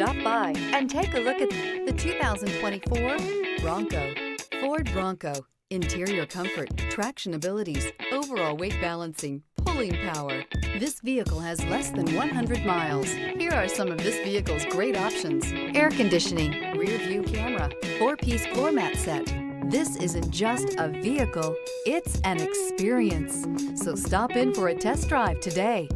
Stop by and take a look at the 2024 Bronco. Ford Bronco. Interior comfort, traction abilities, overall weight balancing, pulling power. This vehicle has less than 100 miles. Here are some of this vehicle's great options: air conditioning, rear view camera, 4-piece floor mat set. This isn't just a vehicle, it's an experience. So stop in for a test drive today.